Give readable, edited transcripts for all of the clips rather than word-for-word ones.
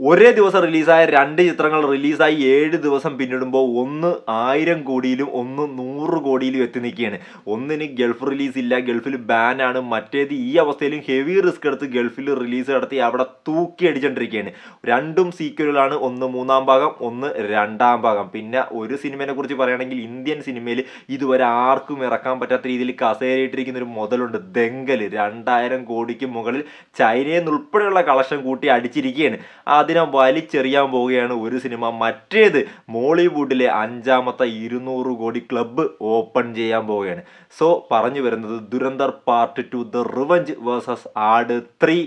ഒരേ ദിവസം റിലീസായ 2 ചിത്രങ്ങൾ റിലീസായി 7 ദിവസം പിന്നിടുമ്പോൾ ഒന്ന് 1000 കോടിയിലും ഒന്ന് 100 കോടിയിലും എത്തി നിൽക്കുകയാണ്. ഒന്നിന് ഗൾഫ് റിലീസ് ഇല്ല, ഗൾഫിൽ ബാനാണ്. മറ്റേത് ഈ അവസ്ഥയിലും ഹെവി റിസ്ക് എടുത്ത് ഗൾഫിൽ റിലീസ് നടത്തി അവിടെ തൂക്കി അടിച്ചുകൊണ്ടിരിക്കുകയാണ്. രണ്ടും സീക്വലുകളാണ്, ഒന്ന് 3-ാം ഭാഗം, ഒന്ന് 2-ാം ഭാഗം. പിന്നെ ഒരു സിനിമയെ കുറിച്ച് പറയുകയാണെങ്കിൽ ഇന്ത്യൻ സിനിമയിൽ ഇതുവരെ ആർക്കും ഇറക്കാൻ പറ്റാത്ത രീതിയിൽ കസേരയിട്ടിരിക്കുന്ന ഒരു മുതലുണ്ട്, ദംഗൽ. 2000 കോടിക്ക് മുകളിൽ ചൈനയിൽ നിന്ന് ഉൾപ്പെടെയുള്ള കളക്ഷൻ കൂട്ടി അടിച്ചിരിക്കുകയാണ്. അതിനെ വലിച്ചെറിയാൻ പോവുകയാണ് ഒരു സിനിമ. മറ്റേത് മോളിവുഡിലെ 5-ാമത്തെ 200 കോടി ക്ലബ്ബ് ഓപ്പൺ ചെയ്യാൻ പോവുകയാണ്. സോ പറഞ്ഞു വരുന്നത് Dhurandhar part 2 the revenge versus ആട് 3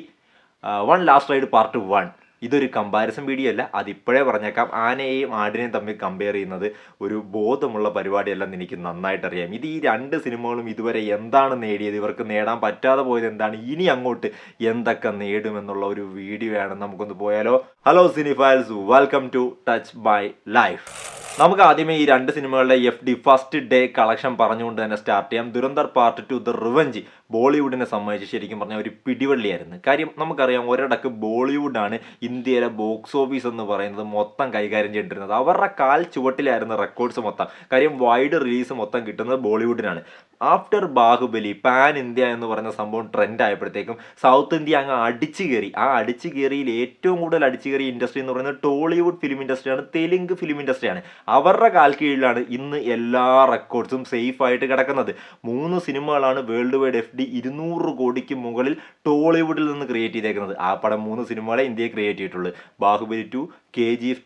വൺ ലാസ്റ്റ് റൈഡ് പാർട്ട് 1. ഇതൊരു കമ്പാരിസൺ വീഡിയോ അല്ല, അതിപ്പോഴേ പറഞ്ഞേക്കാം. ആനയെയും ആടിനെയും തമ്മിൽ കമ്പയർ ചെയ്യുന്നത് ഒരു ബോധമുള്ള പരിപാടിയല്ലെന്ന് എനിക്ക് നന്നായിട്ടറിയാം. ഇത് ഈ 2 സിനിമകളും ഇതുവരെ എന്താണ് നേടിയത്, ഇവർക്ക് നേടാൻ പറ്റാതെ പോയത് എന്താണ്, ഇനി അങ്ങോട്ട് എന്തൊക്കെ നേടുമെന്നുള്ള ഒരു വീഡിയോ ആണ്. നമുക്കൊന്ന് പോയാലോ? Hello cinephiles, welcome to touch my life. നമുക്ക് ആദ്യമേ ഈ 2 സിനിമകളുടെ FD ഫസ്റ്റ് ഡേ കളക്ഷൻ പറഞ്ഞുകൊണ്ട് തന്നെ സ്റ്റാർട്ട് ചെയ്യാം. ദുരന്തർ പാർട്ട് 2 ദ റിവഞ്ച് ബോളിവുഡിനെ സംബന്ധിച്ച് ശരിക്കും പറഞ്ഞാൽ ഒരു പിടിവള്ളിയായിരുന്നു. കാര്യം നമുക്കറിയാം, ഒരിടക്ക് ബോളിവുഡാണ് ഇന്ത്യയിലെ ബോക്സ് ഓഫീസ് എന്ന് പറയുന്നത് മൊത്തം കൈകാര്യം ചെയ്തിരുന്നത്. അവരുടെ കാൽ ചുവട്ടിലായിരുന്നു റെക്കോർഡ്സ് മൊത്തം. കാര്യം വൈഡ് റിലീസ് മൊത്തം കിട്ടുന്നത് ബോളിവുഡിനാണ്. ആഫ്റ്റർ ബാഹുബലി പാൻ ഇന്ത്യ എന്ന് പറയുന്ന സംഭവം ട്രെൻഡ് ആയപ്പോഴത്തേക്കും സൗത്ത് ഇന്ത്യ അങ്ങ് അടിച്ചു കയറി. ആ അടിച്ചു കയറിയിൽ ഏറ്റവും കൂടുതൽ അടിച്ചു കയറിയ ഇൻഡസ്ട്രി എന്ന് പറയുന്നത് ടോളിവുഡ് ഫിലിം ഇൻഡസ്ട്രിയാണ്, തെലുങ്ക് ഫിലിം ഇൻഡസ്ട്രിയാണ്. അവരുടെ കാൽ കീഴിലാണ് ഇന്ന് എല്ലാ റെക്കോർഡ്സും സേഫ് ആയിട്ട് കിടക്കുന്നത്. 3 സിനിമകളാണ് വേൾഡ് വൈഡ് FD 200 കോടിക്ക് മുകളിൽ ടോളിവുഡിൽ നിന്ന് ക്രിയേറ്റ് ചെയ്തേക്കുന്നത്. ആ പടം 3 സിനിമകളെ ഇന്ത്യയെ ക്രിയേറ്റ് ചെയ്തിട്ടുള്ളൂ. ബാഹുബലി 2, KGF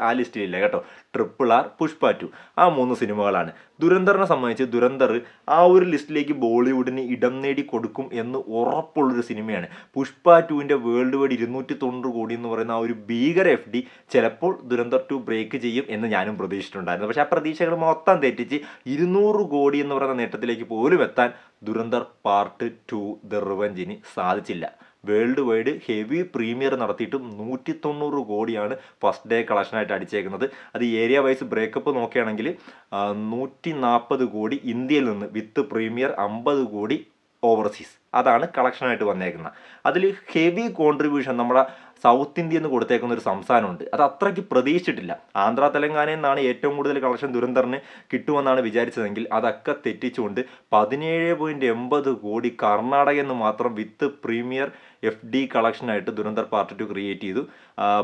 ആ ലിസ്റ്റിലില്ല കേട്ടോ. RRR, പുഷ്പ 2 ആ 3 സിനിമകളാണ്. ദുരന്തറിനെ സംബന്ധിച്ച് ദുരന്തർ ആ ഒരു ലിസ്റ്റിലേക്ക് ബോളിവുഡിന് ഇടം നേടി കൊടുക്കും എന്ന് ഉറപ്പുള്ളൊരു സിനിമയാണ്. പുഷ്പ 2ൻ്റെ വേൾഡ് വൈഡ് 290 കോടി എന്ന് പറയുന്ന ആ ഒരു ഭീകര FD ചിലപ്പോൾ ദുരന്തർ 2 ബ്രേക്ക് ചെയ്യും എന്ന് ഞാനും പ്രതീക്ഷിച്ചിട്ടുണ്ടായിരുന്നു. പക്ഷേ ആ പ്രതീക്ഷകൾ മൊത്തം തെറ്റിച്ച് 200 കോടി എന്ന് പറയുന്ന നേട്ടത്തിലേക്ക് പോലും എത്താൻ ദുരന്തർ പാർട്ട് 2 ദ റിവഞ്ചിന് സാധിച്ചില്ല. വേൾഡ് വൈഡ് ഹെവി പ്രീമിയർ നടത്തിയിട്ടും 190 കോടിയാണ് ഫസ്റ്റ് ഡേ കളക്ഷനായിട്ട് അടിച്ചേക്കുന്നത്. അത് ഏരിയ വൈസ് ബ്രേക്കപ്പ് നോക്കുകയാണെങ്കിൽ 140 കോടി ഇന്ത്യയിൽ നിന്ന് വിത്ത് പ്രീമിയർ, 50 കോടി ഓവർസീസ്. അതാണ് കളക്ഷനായിട്ട് വന്നേക്കുന്നത്. അതിൽ ഹെവി കോൺട്രിബ്യൂഷൻ നമ്മുടെ സൗത്ത് ഇന്ത്യയിൽ നിന്ന് കൊടുത്തേക്കുന്ന ഒരു സംസ്ഥാനമുണ്ട്. അത് അത്രയ്ക്ക് പ്രതീക്ഷിച്ചിട്ടില്ല. ആന്ധ്ര തെലങ്കാനയിൽ നിന്നാണ് ഏറ്റവും കൂടുതൽ കളക്ഷൻ ദുരന്തറിന് കിട്ടുമെന്നാണ് വിചാരിച്ചതെങ്കിൽ അതൊക്കെ തെറ്റിച്ചുകൊണ്ട് 17.80 കോടി കർണാടകയിൽ നിന്ന് മാത്രം വിത്ത് പ്രീമിയർ FD കളക്ഷനായിട്ട് ദുരന്തർ പാർട്ട് 2 ക്രിയേറ്റ് ചെയ്തു.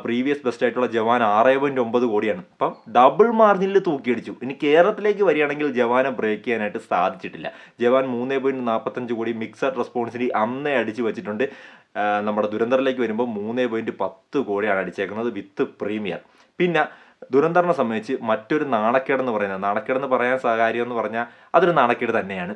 പ്രീവിയസ് ബെസ്റ്റ് ആയിട്ടുള്ള ജവാൻ 6.9 കോടിയാണ്. അപ്പം ഡബിൾ മാർജിനിൽ തൂക്കിയടിച്ചു. ഇനി കേരളത്തിലേക്ക് വരികയാണെങ്കിൽ ജവാനെ ബ്രേക്ക് ചെയ്യാനായിട്ട് സാധിച്ചിട്ടില്ല. ജവാൻ 3.45 കോടി മിക്സഡ് റെസ്പോൺസിന് അന്നേ അടിച്ചു വെച്ചിട്ടുണ്ട്. നമ്മുടെ ദുരന്തറിലേക്ക് വരുമ്പോൾ 3.10 കോടിയാണ് അടിച്ചേക്കുന്നത് വിത്ത് പ്രീമിയർ. പിന്നെ ദുരന്തറിനെ സംബന്ധിച്ച് മറ്റൊരു നാണക്കേടെന്ന് പറയാൻ കാര്യം എന്ന് പറഞ്ഞാൽ അതൊരു നാണക്കേട് തന്നെയാണ്.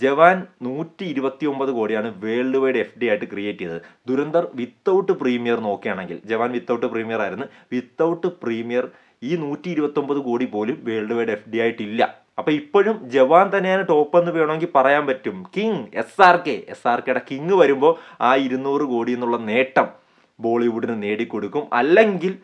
ജവാൻ 129 കോടിയാണ് വേൾഡ് വൈഡ് FD ആയിട്ട് ക്രിയേറ്റ് ചെയ്തത്. ദുരന്തർ വിത്തൗട്ട് പ്രീമിയർ നോക്കുകയാണെങ്കിൽ, ജവാൻ വിത്തൗട്ട് പ്രീമിയർ ആയിരുന്നു. വിത്തൗട്ട് പ്രീമിയർ ഈ 129 കോടി പോലും വേൾഡ് വൈഡ് FD ആയിട്ടില്ല. അപ്പോൾ ഇപ്പോഴും ജവാൻ തന്നെയാണ് ടോപ്പ് എന്ന് വേണമെങ്കിൽ പറയാൻ പറ്റും. കിങ് SRKയുടെ കിങ് വരുമ്പോൾ ആ 200 കോടി എന്നുള്ള നേട്ടം ബോളിവുഡിന് നേടിക്കൊടുക്കും. അല്ലെങ്കിൽ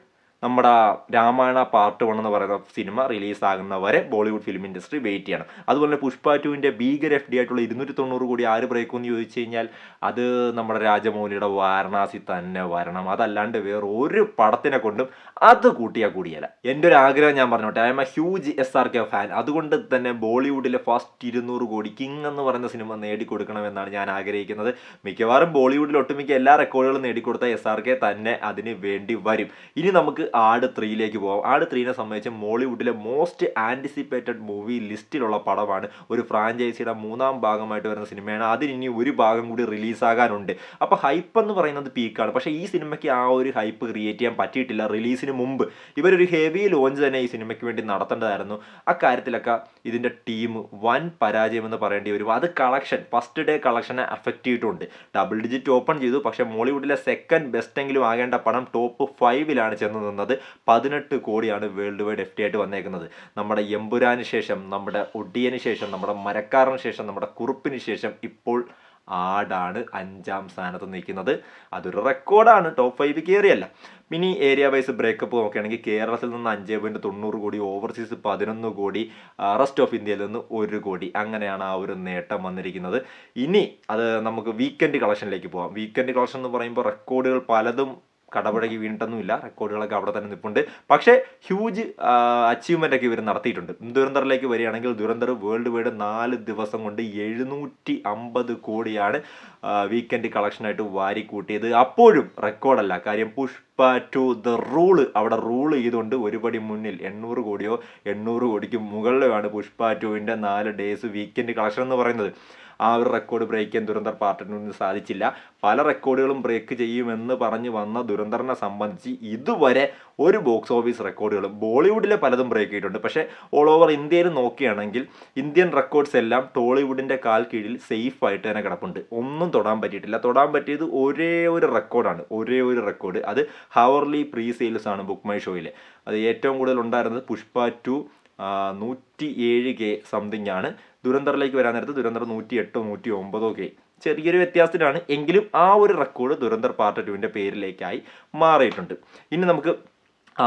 നമ്മുടെ രാമായണ പാർട്ട് 1 എന്ന് പറയുന്ന സിനിമ റിലീസാകുന്നവരെ ബോളിവുഡ് ഫിലിം ഇൻഡസ്ട്രി വെയിറ്റ് ചെയ്യണം. അതുപോലെ തന്നെ പുഷ്പ 2ൻ്റെ ഭീകര FD ആയിട്ടുള്ള 290 കോടി ആര് ബ്രേക്കുമെന്ന് ചോദിച്ചു കഴിഞ്ഞാൽ അത് നമ്മുടെ രാജമൗലിയുടെ വാരണാസി തന്നെ വരണം. അതല്ലാണ്ട് വേറെ ഒരു പടത്തിനെ കൊണ്ടും അത് കൂടിയല്ല. എൻ്റെ ഒരു ആഗ്രഹം ഞാൻ പറഞ്ഞോട്ടെ, I M A huge SRK fan. അതുകൊണ്ട് തന്നെ ബോളിവുഡിലെ ഫസ്റ്റ് 200 കോടി കിങ് എന്ന് പറയുന്ന സിനിമ നേടിക്കൊടുക്കണമെന്നാണ് ഞാൻ ആഗ്രഹിക്കുന്നത്. മിക്കവാറും ബോളിവുഡിൽ ഒട്ടുമിക്ക എല്ലാ റെക്കോർഡുകളും നേടിക്കൊടുത്ത SRK തന്നെ അതിന് വേണ്ടി വരും. ഇനി നമുക്ക് ആട് 3ലേക്ക് പോകാം. ആട് 3നെ സംബന്ധിച്ച് മോളിവുഡിലെ മോസ്റ്റ് ആൻറ്റിസിപ്പേറ്റഡ് മൂവി ലിസ്റ്റിലുള്ള പടമാണ്. ഒരു ഫ്രാഞ്ചൈസിയുടെ 3-ാം ഭാഗമായിട്ട് വരുന്ന സിനിമയാണ്. അതിന് ഇനി ഒരു ഭാഗം കൂടി റിലീസാകാനുണ്ട്. അപ്പോൾ ഹൈപ്പ് എന്ന് പറയുന്നത് പീക്കാണ്. പക്ഷേ ഈ സിനിമയ്ക്ക് ആ ഒരു ഹൈപ്പ് ക്രിയേറ്റ് ചെയ്യാൻ പറ്റിയിട്ടില്ല. റിലീസിന് മുമ്പ് ഇവരൊരു ഹെവി ലോഞ്ച് തന്നെ ഈ സിനിമയ്ക്ക് വേണ്ടി നടത്തേണ്ടതായിരുന്നു. അക്കാര്യത്തിലൊക്കെ ഇതിൻ്റെ ടീം വൻ പരാജയമെന്ന് പറയേണ്ടി വരും. അത് ഫസ്റ്റ് ഡേ കളക്ഷനെ അഫക്റ്റ് ചെയ്തിട്ടുണ്ട്. ഡബിൾ ഡിജിറ്റ് ഓപ്പൺ ചെയ്തു. പക്ഷേ മോളിവുഡിലെ സെക്കൻഡ് ബെസ്റ്റെങ്കിലും ആകേണ്ട പടം ടോപ്പ് 5-ലാണ് ചെന്ന് നിന്നത്. 18 കോടിയാണ് വേൾഡ് വൈഡ് FD ആയിട്ട് വന്നേക്കുന്നത്. നമ്മുടെ എമ്പുരാന് ശേഷം, നമ്മുടെ ഒടിയന് ശേഷം, നമ്മുടെ മരക്കാറിന് ശേഷം, നമ്മുടെ കുറുപ്പിന് ശേഷം ഇപ്പോൾ ആടാണ് 5ാം സ്ഥാനത്ത് നിൽക്കുന്നത്. അതൊരു റെക്കോർഡാണ്, ടോപ്പ് 5 കയറിയല്ല. ഇനി ഏരിയ വൈസ് ബ്രേക്കപ്പ് നോക്കുകയാണെങ്കിൽ കേരളത്തിൽ നിന്ന് 5.90 കോടി, ഓവർസീസ് 11 കോടി, റെസ്റ്റ് ഓഫ് ഇന്ത്യയിൽ നിന്ന് 1 കോടി. അങ്ങനെയാണ് ആ ഒരു നേട്ടം വന്നിരിക്കുന്നത്. ഇനി അത് നമുക്ക് വീക്കെൻഡ് കളക്ഷനിലേക്ക് പോകാം. വീക്കെൻഡ് കളക്ഷൻ എന്ന് പറയുമ്പോൾ റെക്കോർഡുകൾ പലതും കടപുഴകി വീണിട്ടൊന്നുമില്ല, റെക്കോർഡുകളൊക്കെ അവിടെ തന്നെ നിൽപ്പുണ്ട്. പക്ഷേ ഹ്യൂജ് അച്ചീവ്മെൻ്റ് ഒക്കെ ഇവർ നടത്തിയിട്ടുണ്ട്. ദുരന്തറിലേക്ക് വരികയാണെങ്കിൽ ദുരന്തർ വേൾഡ് വൈഡ് 4 ദിവസം കൊണ്ട് 750 കോടിയാണ് വീക്കെൻഡ് കളക്ഷനായിട്ട് വാരി കൂട്ടിയത്. അപ്പോഴും റെക്കോർഡല്ല. കാര്യം പുഷ്പ 2 ദ റൂള് അവിടെ റൂൾ ചെയ്തുകൊണ്ട് ഒരുപടി മുന്നിൽ 800 കോടിയോ 800 കോടിക്ക് മുകളിലുമാണ് പുഷ്പ 2വിൻ്റെ 4 ഡേയ്സ് വീക്കെൻഡ് കളക്ഷൻ എന്ന് പറയുന്നത്. ആ ഒരു റെക്കോർഡ് ബ്രേക്ക് ചെയ്യാൻ ദുരന്തർ പാർട്ട് 2 സാധിച്ചില്ല. പല റെക്കോർഡുകളും ബ്രേക്ക് ചെയ്യുമെന്ന് പറഞ്ഞ് വന്ന ദുരന്തറിനെ സംബന്ധിച്ച് ഇതുവരെ ഒരു ബോക്സ് ഓഫീസ് റെക്കോർഡുകളും ബോളിവുഡിലെ പലതും ബ്രേക്ക് ചെയ്തിട്ടുണ്ട്. പക്ഷേ ഓൾ ഓവർ ഇന്ത്യയിൽ നോക്കുകയാണെങ്കിൽ ഇന്ത്യൻ റെക്കോർഡ്സ് എല്ലാം ടോളിവുഡിൻ്റെ കാൽ കീഴിൽ സേഫ് ആയിട്ട് തന്നെ കിടപ്പുണ്ട്. ഒന്നും തൊടാൻ പറ്റിയിട്ടില്ല. തൊടാൻ പറ്റിയത് ഒരേ ഒരു റെക്കോർഡ്. അത് ഹവർലി പ്രീ സെയിൽസ് ആണ് ബുക്ക് മൈ ഷോയിൽ. അത് ഏറ്റവും കൂടുതൽ ഉണ്ടായിരുന്നത് പുഷ്പ 2 107K സംതിങ് ആണ്. ദുരന്തറിലേക്ക് വരാൻ നേരത്ത് ദുരന്തർ 108 109K, ചെറിയൊരു വ്യത്യാസത്തിലാണ്. എങ്കിലും ആ ഒരു റെക്കോർഡ് ദുരന്തർ പാർട്ട് 2വിൻ്റെ പേരിലേക്കായി മാറിയിട്ടുണ്ട്. ഇനി നമുക്ക്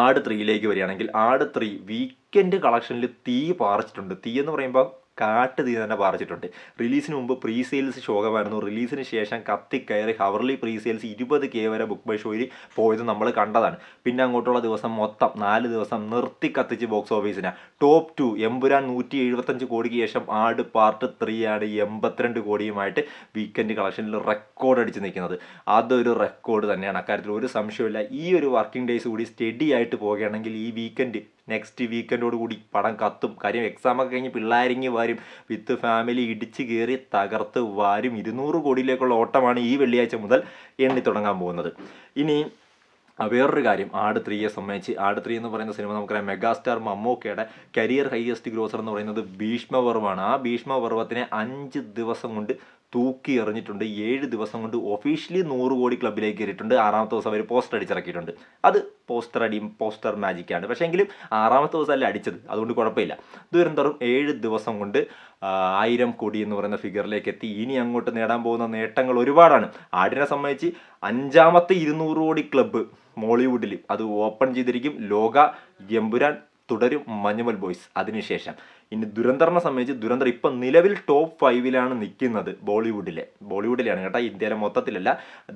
ആട് 3യിലേക്ക് വരികയാണെങ്കിൽ ആട് 3 വീക്കെൻഡ് കളക്ഷനിൽ തീ പാറിച്ചിട്ടുണ്ട്. തീ എന്ന് പറയുമ്പോൾ കാട്ട് തീ തന്നെ പാറിച്ചിട്ടുണ്ട്. റിലീസിന് മുമ്പ് പ്രീ സെയിൽസ് ശോകമായിരുന്നു. റിലീസിന് ശേഷം കത്തിക്കയറി ഹവർലി പ്രീ സെയിൽസ് 20K വരെ ബുക്ക് മൈ ഷോയിൽ പോയത് നമ്മൾ കണ്ടതാണ്. പിന്നെ അങ്ങോട്ടുള്ള ദിവസം മൊത്തം 4 ദിവസം നിർത്തി കത്തിച്ച് ബോക്സ് ഓഫീസിന് ടോപ്പ് 2 എമ്പുരാൻ 175 കോടിക്ക് ശേഷം ആട് പാർട്ട് 3 ആണ് 82 കോടിയുമായിട്ട് വീക്കെൻഡ് കളക്ഷനിൽ റെക്കോർഡ് അടിച്ച് നിൽക്കുന്നത്. അതൊരു റെക്കോർഡ് തന്നെയാണ്, അക്കാര്യത്തിൽ ഒരു സംശയമില്ല. ഈ ഒരു വർക്കിംഗ് ഡേയ്സ് കൂടി സ്റ്റഡി ആയിട്ട് പോകുകയാണെങ്കിൽ ഈ വീക്കെൻഡ് നെക്സ്റ്റ് വീക്കെൻഡോട് കൂടി പടം കത്തും. കാര്യം എക്സാമൊക്കെ കഴിഞ്ഞ് പിള്ളേരിങ്ങി വാരും, വിത്ത് ഫാമിലി ഇടിച്ച് കയറി തകർത്ത് വാരും. 200 കോടിയിലേക്കുള്ള ഓട്ടമാണ് ഈ വെള്ളിയാഴ്ച മുതൽ എണ്ണി തുടങ്ങാൻ പോകുന്നത്. ഇനി വേറൊരു കാര്യം, ആട് 3യെ സംബന്ധിച്ച് ആട് 3 എന്ന് പറയുന്ന സിനിമ നമുക്കറിയാം മെഗാസ്റ്റാർ മമ്മൂക്കയുടെ കരിയർ ഹൈയസ്റ്റ് ഗ്രോസർ എന്ന് പറയുന്നത് ഭീഷ്മപർവമാണ്. ആ ഭീഷ്മപർവത്തിനെ 5 ദിവസം കൊണ്ട് തൂക്കി എറിഞ്ഞിട്ടുണ്ട്. 7 ദിവസം കൊണ്ട് ഒഫീഷ്യലി 100 കോടി ക്ലബിലേക്ക് കയറിയിട്ടുണ്ട്. 6ാമത്തെ ദിവസം അവർ പോസ്റ്റർ അടിച്ചിറക്കിയിട്ടുണ്ട്. അത് പോസ്റ്റർ മാജിക്കാണ്. പക്ഷേ എങ്കിലും 6ാമത്തെ ദിവസമല്ല അടിച്ചത്, അതുകൊണ്ട് കുഴപ്പമില്ല. ദുരന്തറും 7 ദിവസം കൊണ്ട് 1000 കോടി എന്ന് പറയുന്ന ഫിഗറിലേക്ക് എത്തി. ഇനി അങ്ങോട്ട് നേടാൻ പോകുന്ന നേട്ടങ്ങൾ ഒരുപാടാണ്. ആടിനെ സംബന്ധിച്ച് 5ാമത്തെ 200 കോടി ക്ലബ്ബ് മോളിവുഡിൽ അത് ഓപ്പൺ ചെയ്തിരിക്കും. ലോക, എമ്പുരാൻ, തുടരും മഞ്ഞുമൽ ബോയ്സ്. അതിനുശേഷം ഇനി ദുരന്തറിനെ സംബന്ധിച്ച് ദുരന്തർ ഇപ്പം നിലവിൽ ടോപ്പ് 5ലാണ് നിൽക്കുന്നത് ബോളിവുഡിലാണ് കേട്ടോ, ഇന്ത്യയിലെ മൊത്തത്തിലല്ല.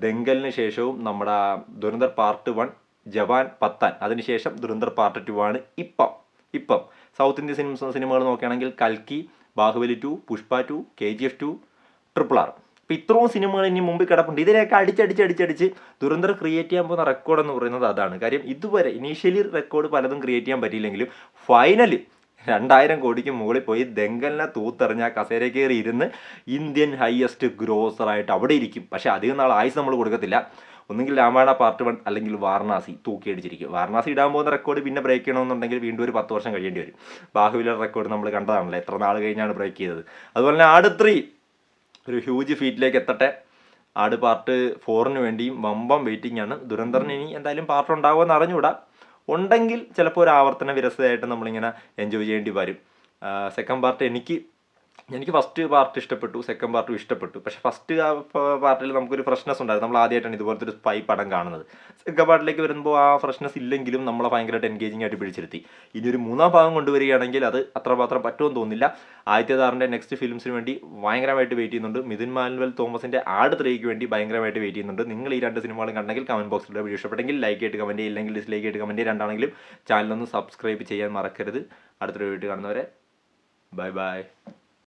ദംഗലിന് ശേഷവും നമ്മുടെ ദുരന്തർ പാർട്ട് 1, ജവാൻ, പത്താൻ, അതിനുശേഷം ദുരന്തർ പാർട്ട് 2 ആണ് ഇപ്പം സൗത്ത് ഇന്ത്യൻ സിനിമകൾ നോക്കുകയാണെങ്കിൽ കൽക്കി, ബാഹുബലി 2, പുഷ്പ 2, KGF 2, RRR. ഇപ്പം ഇത്രയും സിനിമകൾ ഇനി മുമ്പിൽ കിടപ്പുണ്ട്. ഇതിനെയൊക്കെ അടിച്ചടിച്ച് ദുരന്തർ ക്രിയേറ്റ് ചെയ്യാൻ പോകുന്ന റെക്കോർഡ് എന്ന് പറയുന്നത് അതാണ്. കാര്യം ഇതുവരെ ഇനീഷ്യലി റെക്കോർഡ് പലതും ക്രിയേറ്റ് ചെയ്യാൻ പറ്റിയില്ലെങ്കിലും ഫൈനലി 2000 കോടിക്ക് മുകളിൽ പോയി ദംഗലിനെ തൂത്തെറിഞ്ഞ കസേര കയറി ഇരുന്ന് ഇന്ത്യൻ ഹയസ്റ്റ് ഗ്രോസറായിട്ട് അവിടെ ഇരിക്കും. പക്ഷേ അധികം നാൾ ആയുസ് നമ്മൾ കൊടുക്കത്തില്ല. ഒന്നുകിൽ രാമായണ പാർട്ട് 1 അല്ലെങ്കിൽ വാരണാസി തൂക്കിയടിച്ചിരിക്കും. വാരണാസി ഇടാൻ പോകുന്ന റെക്കോർഡ് പിന്നെ ബ്രേക്ക് ചെയ്യണമെന്നുണ്ടെങ്കിൽ വീണ്ടും ഒരു 10 വർഷം കഴിയേണ്ടി വരും. ബാഹുബലിയുടെ റെക്കോർഡ് നമ്മൾ കണ്ടതാണല്ലോ, എത്ര നാൾ കഴിഞ്ഞാണ് ബ്രേക്ക് ചെയ്തത്. അതുപോലെ തന്നെ ആട് 3 ഒരു ഹ്യൂജ് ഫീറ്റിലേക്ക് എത്തട്ടെ. ആട് പാർട്ട് 4ന് വേണ്ടിയും വമ്പം വെയിറ്റിംഗ് ആണ്. ദുരന്തറിന് ഇനി എന്തായാലും പാർട്ട് ഉണ്ടാകുമെന്ന് അറിഞ്ഞുകൂടാ. ഉണ്ടെങ്കിൽ ചിലപ്പോൾ ഒരു ആവർത്തന വിരസതയായിട്ട് നമ്മളിങ്ങനെ എൻജോയ് ചെയ്യേണ്ടി വരും. സെക്കൻഡ് പാർട്ട് എനിക്ക് ഫസ്റ്റ് പാർട്ട് ഇഷ്ടപ്പെട്ടു, സെക്കൻഡ് പാർട്ടും ഇഷ്ടപ്പെട്ടു. പക്ഷേ ഫസ്റ്റ് പാർട്ടിൽ നമുക്കൊരു ഫ്രഷ്നെസ് ഉണ്ടായിരുന്നു. നമ്മൾ ആദ്യമായിട്ടാണ് ഇതുപോലത്തെ ഒരു സ്പൈ പടം കാണുന്നത്. സെക്കൻഡ് പാർട്ടിലേക്ക് വരുമ്പോൾ ആ ഫ്രഷ്നെസ് ഇല്ലെങ്കിലും നമ്മളെ ഭയങ്കരമായിട്ട് എൻഗേജിങ് ആയിട്ട് പിടിച്ചിരുത്തി. ഇനി ഒരു 3ാം ഭാഗം കൊണ്ടുവരികയാണെങ്കിൽ അത് അത്രമാത്രം പറ്റുമെന്ന് തോന്നുന്നില്ല. ആദിത്യദാറിൻ്റെ നെക്സ്റ്റ് ഫിലിംസിന് വേണ്ടി ഭയങ്കരമായിട്ട് വെയിറ്റ് ചെയ്യുന്നുണ്ട്. മിഥുൻ മാനുവൽ തോമസിൻ്റെ ആട് 3ക്ക് വേണ്ടി ഭയങ്കരമായിട്ട് വെയിറ്റ് ചെയ്യുന്നുണ്ട്. നിങ്ങൾ ഈ 2 സിനിമകളും കണ്ടെങ്കിൽ കമൻറ്റ് ബോക്സിൽ വീഡിയോ ഇഷ്ടപ്പെട്ടെങ്കിൽ ലൈക്ക് ചെയ്തിട്ട് കമൻറ്റ് ചെയ്യുക, ഇല്ലെങ്കിൽ ഡിസ്ലൈക്ക് ചെയ്തിട്ട് കമൻറ്റ് ചെയ്യുക. രണ്ടാണെങ്കിലും ചാനലൊന്ന് സബ്സ്ക്രൈബ് ചെയ്യാൻ മറക്കരുത്. അടുത്തൊരു വീഡിയോ കാണുന്നവരെ ബൈ.